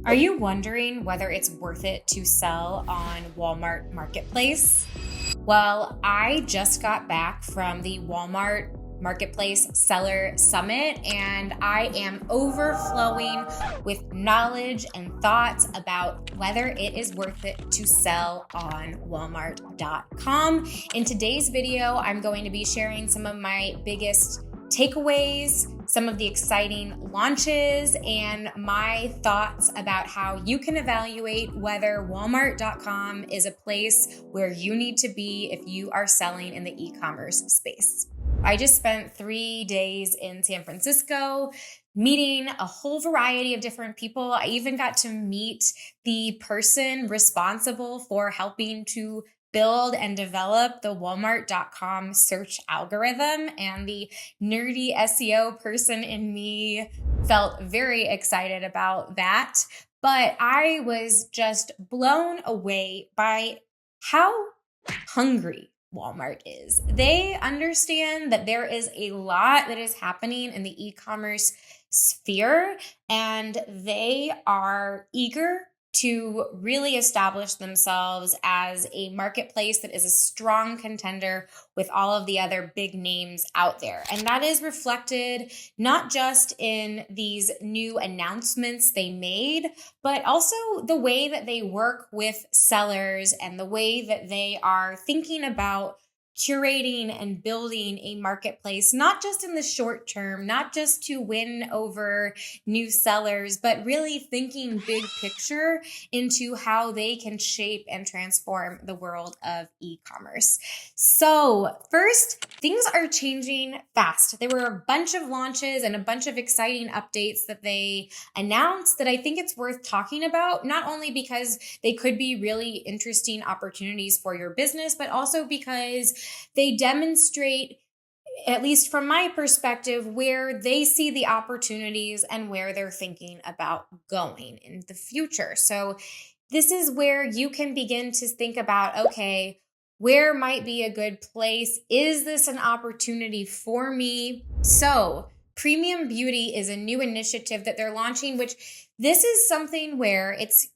Are you wondering whether it's worth it to sell on Walmart Marketplace? Well, I just got back from the Walmart Marketplace Seller Summit, and I am overflowing with knowledge and thoughts about whether it is worth it to sell on Walmart.com. In today's video, I'm going to be sharing some of my biggest takeaways, some of the exciting launches, and my thoughts about how you can evaluate whether Walmart.com is a place where you need to be if you are selling in the e-commerce space. I just spent 3 days in San Francisco meeting a whole variety of different people. I even got to meet the person responsible for helping to build and develop the Walmart.com search algorithm, and the nerdy SEO person in me felt very excited about that. But I was just blown away by how hungry Walmart is. They understand that there is a lot that is happening in the e-commerce sphere, and they are eager to really establish themselves as a marketplace that is a strong contender with all of the other big names out there. And that is reflected not just in these new announcements they made, but also the way that they work with sellers and the way that they are thinking about curating and building a marketplace, not just in the short term, not just to win over new sellers, but really thinking big picture into how they can shape and transform the world of e-commerce. So first, things are changing fast. There were a bunch of launches and a bunch of exciting updates that they announced that I think it's worth talking about, not only because they could be really interesting opportunities for your business, but also because they demonstrate, at least from my perspective, where they see the opportunities and where they're thinking about going in the future. So this is where you can begin to think about, okay, where might be a good place? Is this an opportunity for me? So Premium Beauty is a new initiative that they're launching, which this is something where it's,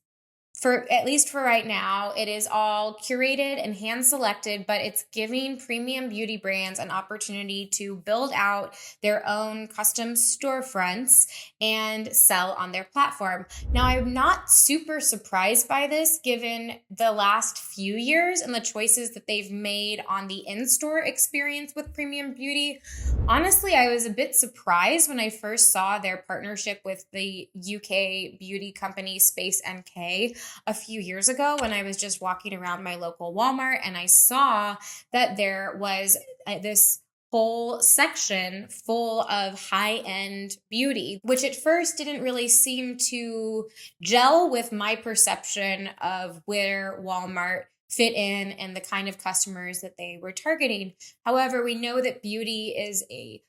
for at least for right now, it is all curated and hand selected, but it's giving premium beauty brands an opportunity to build out their own custom storefronts and sell on their platform. Now, I'm not super surprised by this given the last few years and the choices that they've made on the in-store experience with Premium Beauty. Honestly, I was a bit surprised when I first saw their partnership with the UK beauty company Space NK a few years ago when I was just walking around my local Walmart, and I saw that there was this whole section full of high-end beauty, which at first didn't really seem to gel with my perception of where Walmart fit in and the kind of customers that they were targeting. However, we know that beauty is a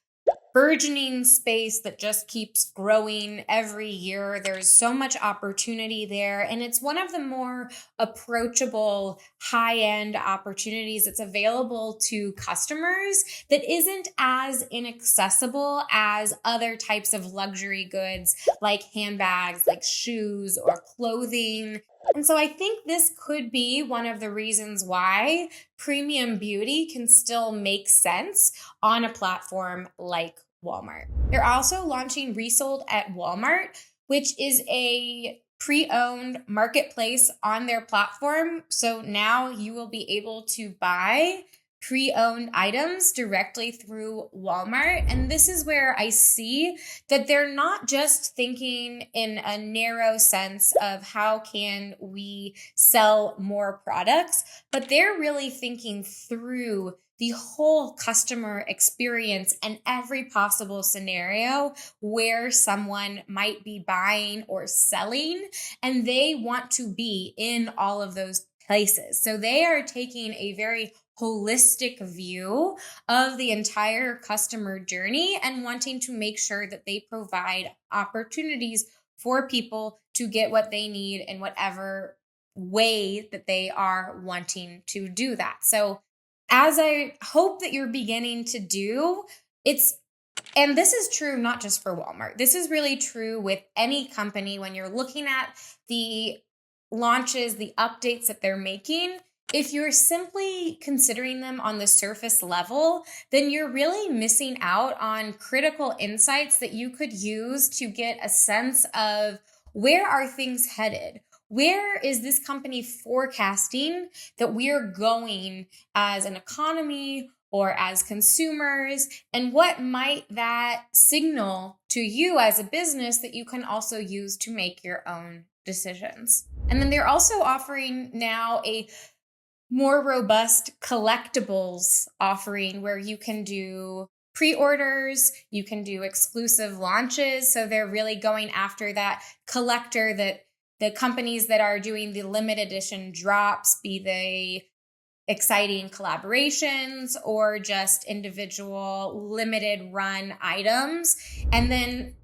burgeoning space that just keeps growing every year. There's so much opportunity there, and it's one of the more approachable high-end opportunities that's available to customers that isn't as inaccessible as other types of luxury goods like handbags, like shoes or clothing. And so I think this could be one of the reasons why Premium Beauty can still make sense on a platform like Walmart. They're also launching Resold at Walmart, which is a pre-owned marketplace on their platform. So now you will be able to buy pre-owned items directly through Walmart. And this is where I see that they're not just thinking in a narrow sense of how can we sell more products, but they're really thinking through the whole customer experience and every possible scenario where someone might be buying or selling, and they want to be in all of those places. So they are taking a very holistic view of the entire customer journey and wanting to make sure that they provide opportunities for people to get what they need in whatever way that they are wanting to do that. So as I hope that you're beginning to do, it's And this is true not just for Walmart. This is really true with any company when you're looking at the launches, the updates that they're making. If you're simply considering them on the surface level, then you're really missing out on critical insights that you could use to get a sense of where are things headed? Where is this company forecasting that we're going as an economy or as consumers? And what might that signal to you as a business that you can also use to make your own decisions? And then they're also offering now a more robust collectibles offering where you can do pre-orders, you can do exclusive launches. So they're really going after that collector, that the companies that are doing the limited edition drops, be they exciting collaborations or just individual limited run items. And then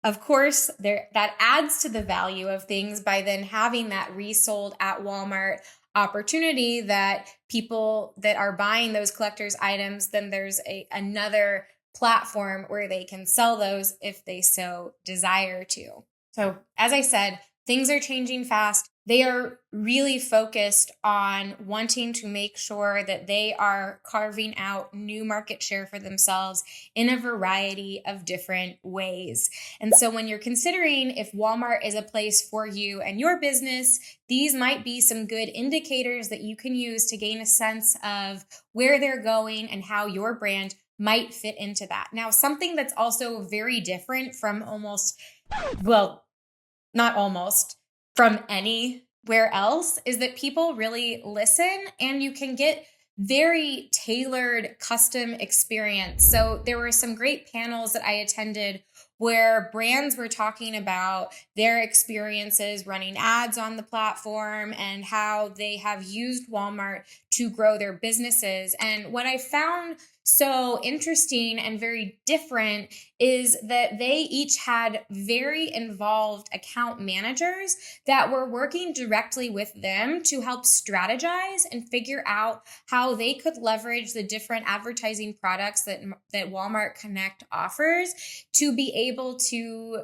of course, that adds to the value of things by then having that resold at Walmart opportunity, that people that are buying those collector's items, then there's another platform where they can sell those if they so desire to. So as I said, things are changing fast. They are really focused on wanting to make sure that they are carving out new market share for themselves in a variety of different ways. And so when you're considering if Walmart is a place for you and your business, these might be some good indicators that you can use to gain a sense of where they're going and how your brand might fit into that. Now, something that's also very different from from anywhere else is that people really listen, and you can get very tailored custom experience. So there were some great panels that I attended where brands were talking about their experiences running ads on the platform and how they have used Walmart to grow their businesses. And what I found so interesting and very different is that they each had very involved account managers that were working directly with them to help strategize and figure out how they could leverage the different advertising products that Walmart Connect offers to be able to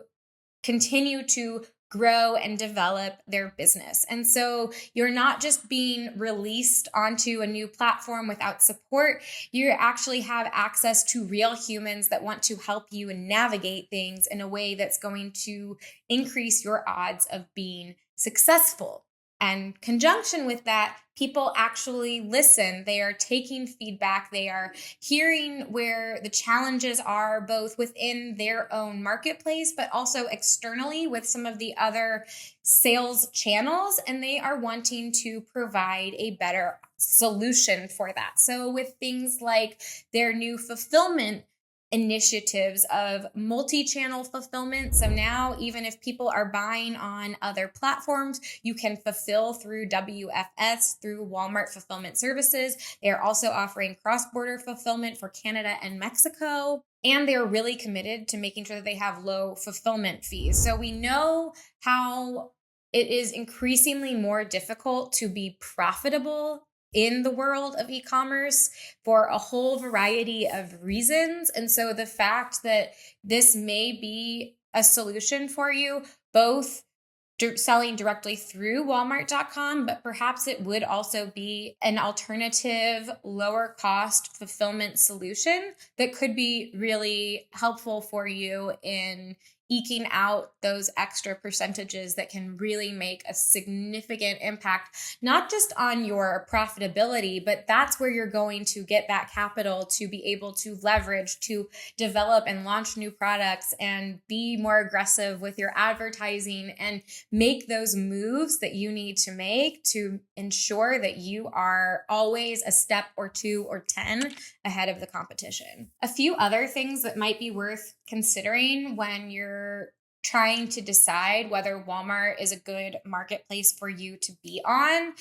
continue to grow and develop their business. And so you're not just being released onto a new platform without support. You actually have access to real humans that want to help you navigate things in a way that's going to increase your odds of being successful. And conjunction with that, people actually listen. They are taking feedback. They are hearing where the challenges are, both within their own marketplace, but also externally with some of the other sales channels. And they are wanting to provide a better solution for that. So with things like their new fulfillment initiatives of multi-channel fulfillment. So now, even if people are buying on other platforms, you can fulfill through WFS, through Walmart Fulfillment Services. They are also offering cross-border fulfillment for Canada and Mexico. And they're really committed to making sure that they have low fulfillment fees. So we know how it is increasingly more difficult to be profitable in the world of e-commerce for a whole variety of reasons. And so the fact that this may be a solution for you, both selling directly through Walmart.com, but perhaps it would also be an alternative, lower cost fulfillment solution that could be really helpful for you in eking out those extra percentages that can really make a significant impact, not just on your profitability, but that's where you're going to get that capital to be able to leverage, to develop and launch new products and be more aggressive with your advertising and make those moves that you need to make to ensure that you are always a step or 2 or 10 ahead of the competition. A few other things that might be worth considering when you're trying to decide whether Walmart is a good marketplace for you to be on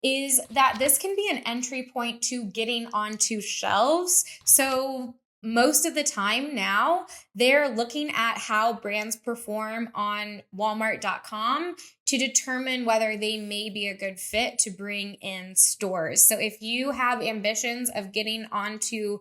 is that this can be an entry point to getting onto shelves. So most of the time now, they're looking at how brands perform on Walmart.com to determine whether they may be a good fit to bring in stores. So if you have ambitions of getting onto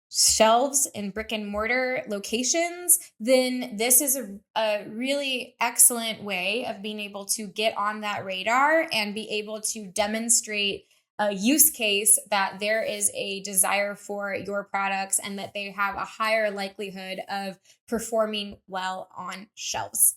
shelves in brick and mortar locations, then this is a really excellent way of being able to get on that radar and be able to demonstrate a use case that there is a desire for your products and that they have a higher likelihood of performing well on shelves.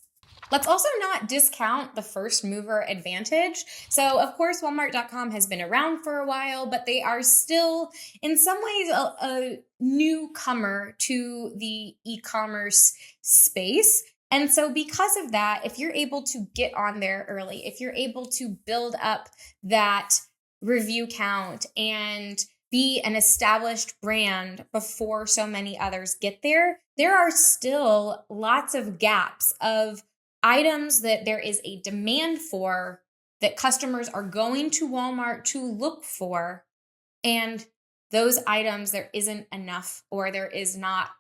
Let's also not discount the first mover advantage. So, of course, Walmart.com has been around for a while, but they are still, in some ways, a newcomer to the e-commerce space. And so because of that, if you're able to get on there early, if you're able to build up that review count and be an established brand before so many others get there, there are still lots of gaps of items that there is a demand for that customers are going to Walmart to look for. And those items, there isn't enough, or there is not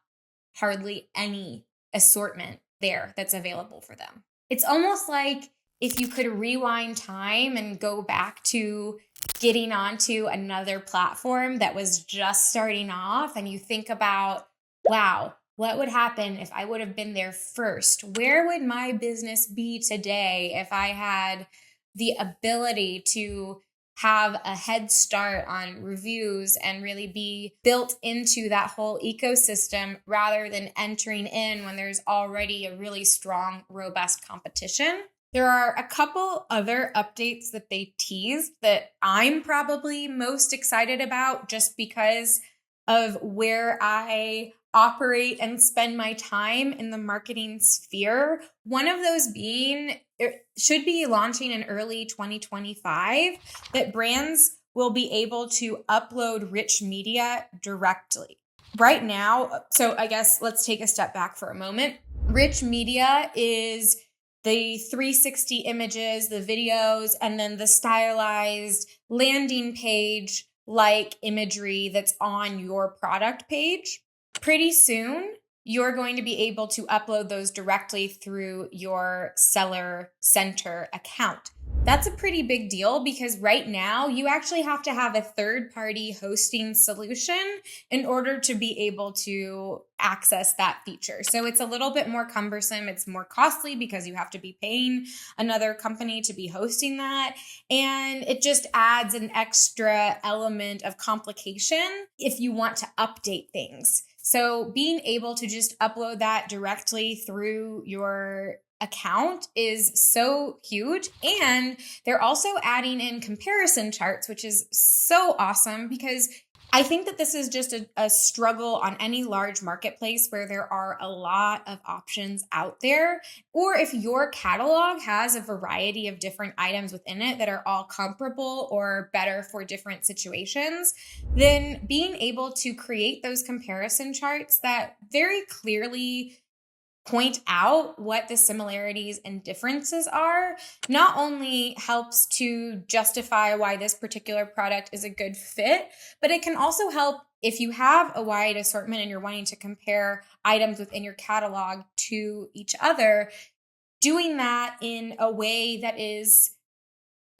hardly any assortment there that's available for them. It's almost like if you could rewind time and go back to getting onto another platform that was just starting off, and you think about, wow, what would happen if I would have been there first? Where would my business be today if I had the ability to have a head start on reviews and really be built into that whole ecosystem rather than entering in when there's already a really strong, robust competition? There are a couple other updates that they teased that I'm probably most excited about just because of where I operate and spend my time in the marketing sphere. One of those being, it should be launching in early 2025, that brands will be able to upload rich media directly. Right now, so I guess let's take a step back for a moment. Rich media is the 360 images, the videos, and then the stylized landing page like imagery that's on your product page. Pretty soon, you're going to be able to upload those directly through your Seller Center account. That's a pretty big deal because right now you actually have to have a third-party hosting solution in order to be able to access that feature. So it's a little bit more cumbersome. It's more costly because you have to be paying another company to be hosting that. And it just adds an extra element of complication if you want to update things. So being able to just upload that directly through your account is so huge. And they're also adding in comparison charts, which is so awesome because I think that this is just a struggle on any large marketplace where there are a lot of options out there. Or if your catalog has a variety of different items within it that are all comparable or better for different situations, then being able to create those comparison charts that very clearly point out what the similarities and differences are not only helps to justify why this particular product is a good fit, but it can also help if you have a wide assortment and you're wanting to compare items within your catalog to each other, doing that in a way that is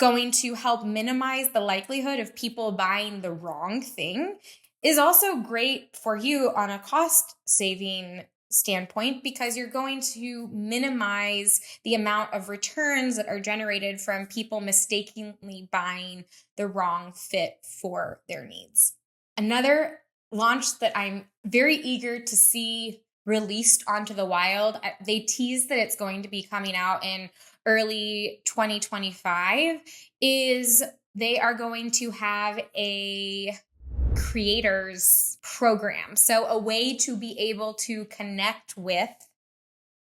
going to help minimize the likelihood of people buying the wrong thing is also great for you on a cost saving standpoint because you're going to minimize the amount of returns that are generated from people mistakenly buying the wrong fit for their needs. Another launch that I'm very eager to see released onto the wild, they teased that it's going to be coming out in early 2025, is they are going to have a creators program. So a way to be able to connect with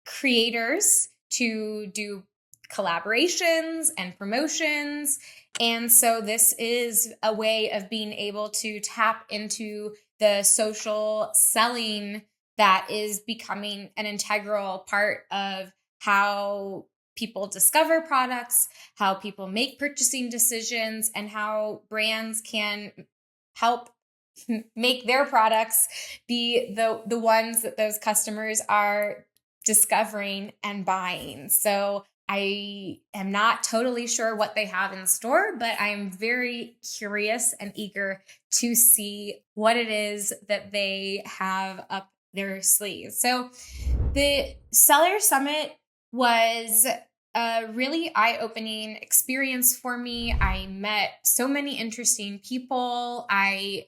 creators to do collaborations and promotions. And so this is a way of being able to tap into the social selling that is becoming an integral part of how people discover products, how people make purchasing decisions, and how brands can help make their products be the ones that those customers are discovering and buying. So I am not totally sure what they have in store, but I'm very curious and eager to see what it is that they have up their sleeves. So the Seller Summit was a really eye-opening experience for me. I met so many interesting people. I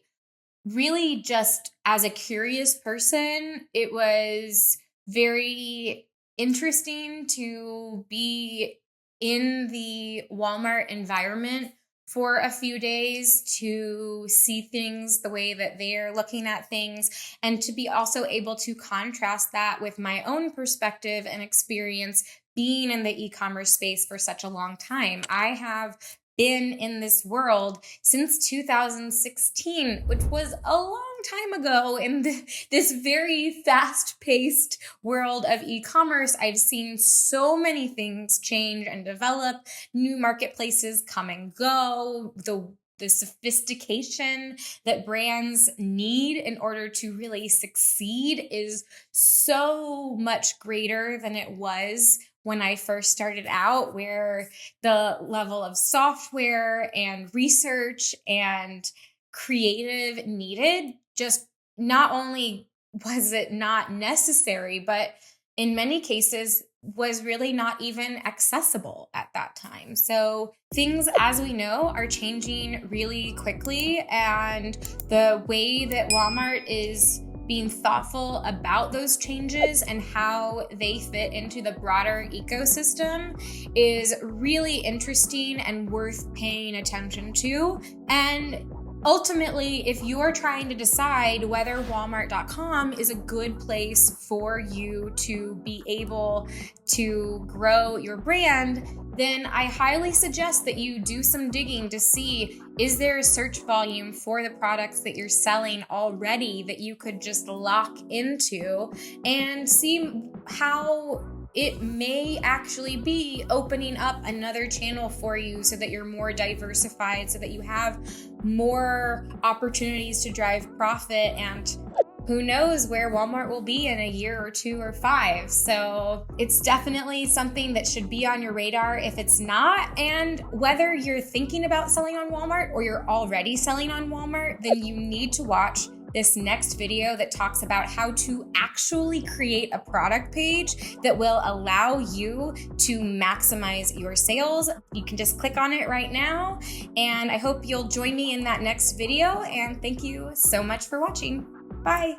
really just, as a curious person, it was very interesting to be in the Walmart environment for a few days, to see things the way that they're looking at things, and to be also able to contrast that with my own perspective and experience being in the e-commerce space for such a long time. I have been in this world since 2016, which was a long time ago in this very fast-paced world of e-commerce. I've seen so many things change and develop, new marketplaces come and go, the sophistication that brands need in order to really succeed is so much greater than it was when I first started out, where the level of software and research and creative needed just not only was it not necessary, but in many cases was really not even accessible at that time. So things, as we know, are changing really quickly, and the way that Walmart is being thoughtful about those changes and how they fit into the broader ecosystem is really interesting and worth paying attention to. And ultimately, if you are trying to decide whether Walmart.com is a good place for you to be able to grow your brand, then I highly suggest that you do some digging to see, is there a search volume for the products that you're selling already that you could just lock into, and see how it may actually be opening up another channel for you so that you're more diversified, so that you have more opportunities to drive profit. And who knows where Walmart will be in a year or 2 or 5. So it's definitely something that should be on your radar if it's not. And whether you're thinking about selling on Walmart or you're already selling on Walmart, then you need to watch this next video that talks about how to actually create a product page that will allow you to maximize your sales. You can just click on it right now. And I hope you'll join me in that next video. And thank you so much for watching. Bye.